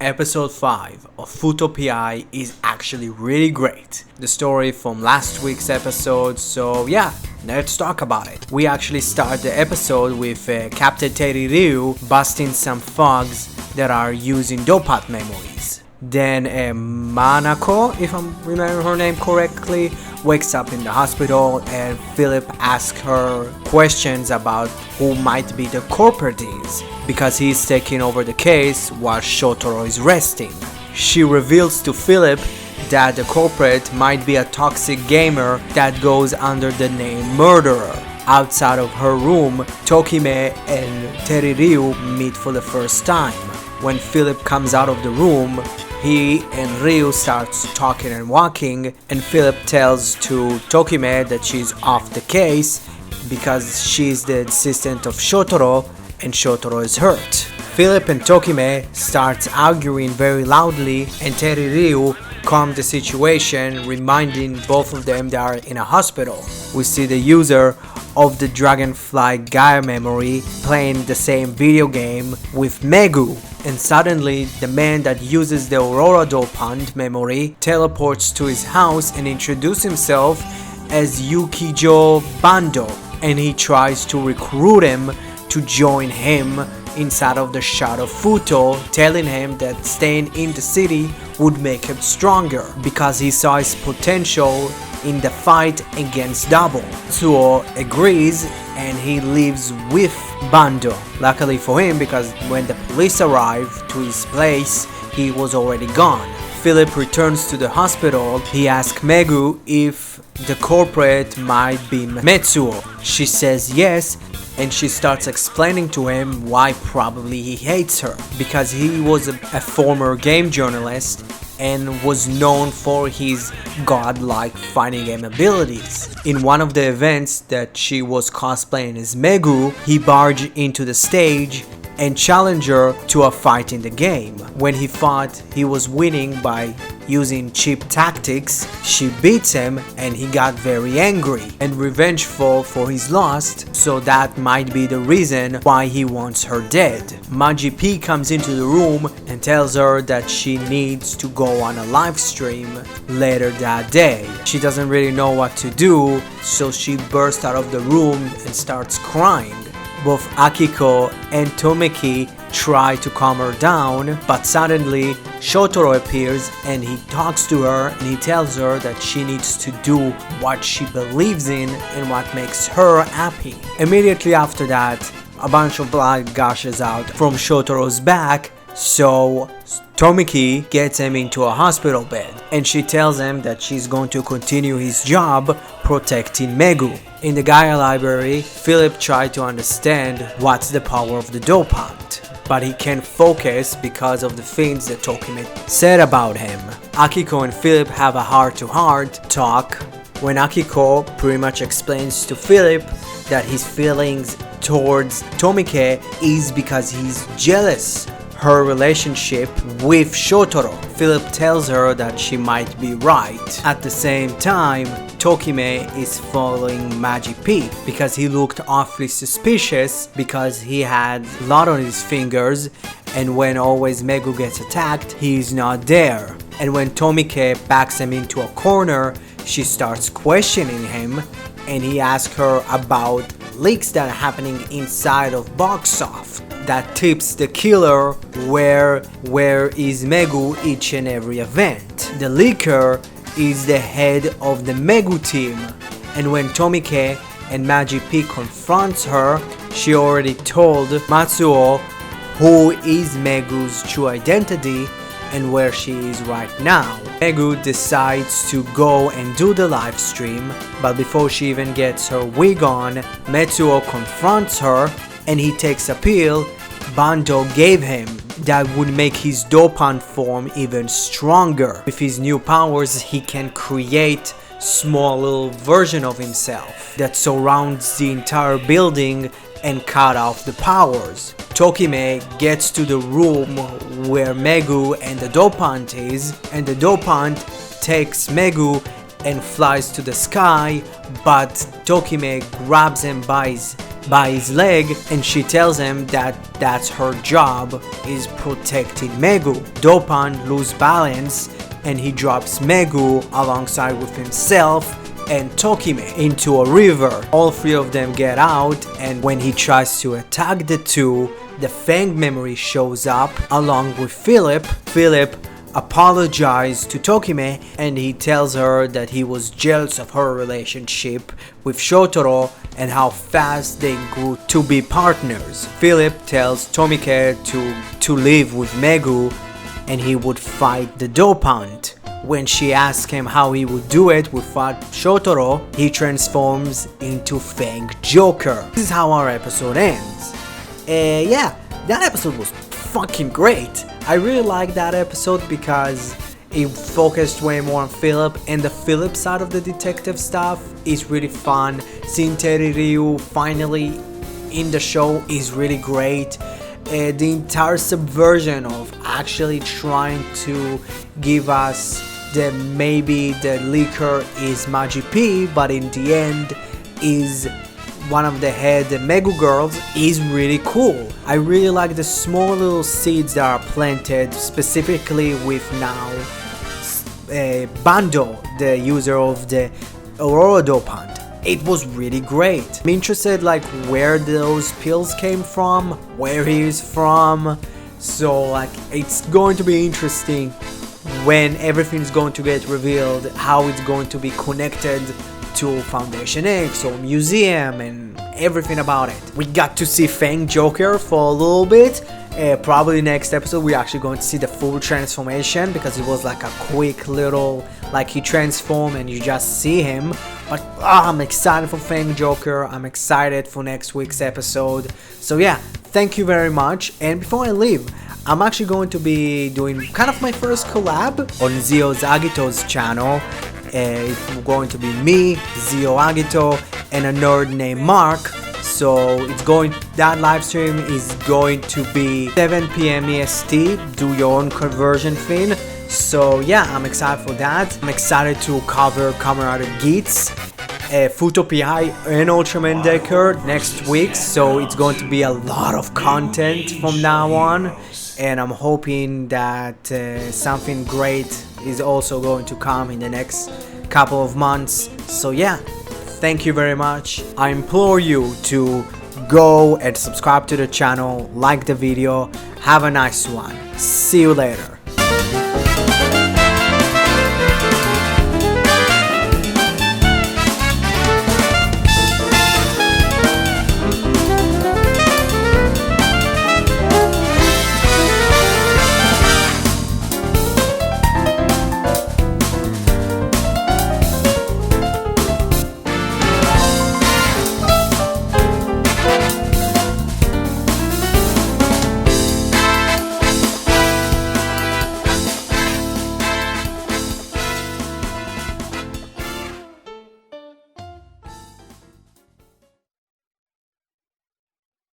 episode 5 of Fuuto PI is actually really great. The story from last week's episode, so yeah, let's talk about it. We actually start the episode with Captain Terry Ryu busting some thugs that are using dopant memories. Then Manako, if I'm remembering her name correctly, wakes up in the hospital and Philip asks her questions about who might be the culprit is, because he's taking over the case while Shotaro is resting. She reveals to Philip that the culprit might be a toxic gamer that goes under the name Murderer. Outside of her room, Tokime and Teriryu meet for the first time. When Philip comes out of the room, he and Ryu starts talking and walking, and Philip tells to Tokime that she's off the case because she's the assistant of Shotaro and Shotaro is hurt. Philip and Tokime start arguing very loudly, and Teriryu calms the situation, reminding both of them they are in a hospital. We see the user of the Dragonfly Gaia memory playing the same video game with Megu, and suddenly the man that uses the Aurora Dopant memory teleports to his house and introduces himself as Yukijo Bando, and he tries to recruit him to join him inside of the shot of Fuuto, telling him that staying in the city would make him stronger because he saw his potential in the fight against Double. Suo agrees and he leaves with Bando. Luckily for him, because when the police arrive to his place, he was already gone. Philip returns to the hospital. He asks Megu if the culprit might be Metsuo. She says yes, and she starts explaining to him why probably he hates her, because he was a former game journalist and was known for his godlike fighting game abilities. In one of the events that she was cosplaying as Megu, he barged into the stage and challenged her to a fight in the game. When he thought he was winning by using cheap tactics, she beats him and he got very angry and revengeful for his loss, so that might be the reason why he wants her dead. Maji P comes into the room and tells her that she needs to go on a live stream later that day. She doesn't really know what to do, so she bursts out of the room and starts crying. Both Akiko and Tomeki try to calm her down, but suddenly Shotaro appears and he talks to her and he tells her that she needs to do what she believes in and what makes her happy. Immediately after that, a bunch of blood gushes out from Shotaro's back, so Tomeki gets him into a hospital bed and she tells him that she's going to continue his job protecting Megu. In the Gaia library, Philip tried to understand what's the power of the dopant, but he can't focus because of the things that Tokime said about him. Akiko and Philip have a heart-to-heart talk when Akiko pretty much explains to Philip that his feelings towards Tomike is because he's jealous her relationship with Shotaro. Philip tells her that she might be right. At the same time, Tokime is following Maji P because he looked awfully suspicious because he had blood on his fingers, and when always Megu gets attacked, he's not there. And when Tomike backs him into a corner, she starts questioning him and he asks her about leaks that are happening inside of Boxsoft that tips the killer where is Megu each and every event. The leaker is the head of the Megu team, and when Tomike and Maji P confronts her, she already told Matsuo who is Megu's true identity and where she is right now. Megu decides to go and do the live stream, but before she even gets her wig on, Matsuo confronts her and he takes a pill Bando gave him that would make his dopant form even stronger. With his new powers, he can create small little version of himself that surrounds the entire building and cut off the powers. Tokime gets to the room where Megu and the dopant is, and the dopant takes Megu and flies to the sky, but Tokime grabs him by his by his leg, and she tells him that that's her job, is protecting Megu. Dopan loses balance and he drops Megu alongside with himself and Tokime into a river. All three of them get out, and when he tries to attack the two, the Fang memory shows up along with Philip. Philip apologizes to Tokime and he tells her that he was jealous of her relationship with Shotaro and how fast they grew to be partners. Philip tells Tomike to live with Megu and he would fight the dopant. When she asks him how he would do it without Shotaro, he transforms into Fangjoker. This is how our episode ends. Yeah, that episode was fucking great. I really liked that episode because it focused way more on Philip, and the Philip side of the detective stuff is really fun. Seeing Teddy Ryu finally in the show is really great. The entire subversion of actually trying to give us that maybe the leaker is Magi P, but in the end is one of the head Megu girls, is really cool. I really like the small little seeds that are planted, specifically with now Bando, the user of the Aurora Dopant. It was really great. I'm interested like where those pills came from, where he is from, so like it's going to be interesting when everything's going to get revealed, how it's going to be connected to Foundation X or museum and everything about it. We got to see Fangjoker for a little bit. Probably next episode we're actually going to see the full transformation, because it was like a quick little, like he transformed and you just see him. But I'm excited for Fangjoker. I'm excited for next week's episode. So yeah, thank you very much. And before I leave, I'm actually going to be doing kind of my first collab on Zio Zagito's channel. It's going to be me, Zio Agito, and a nerd named Mark. So that live stream is going to be 7 p.m. EST. Do your own conversion thing. So yeah, I'm excited for that. I'm excited to cover Kamen Rider Geats, Fuuto PI, and Ultraman Decker next week. So it's going to be a lot of content from now on. And I'm hoping that something great is also going to come in the next couple of months. So yeah, thank you very much. I implore you to go and subscribe to the channel, like the video. Have a nice one. See you later.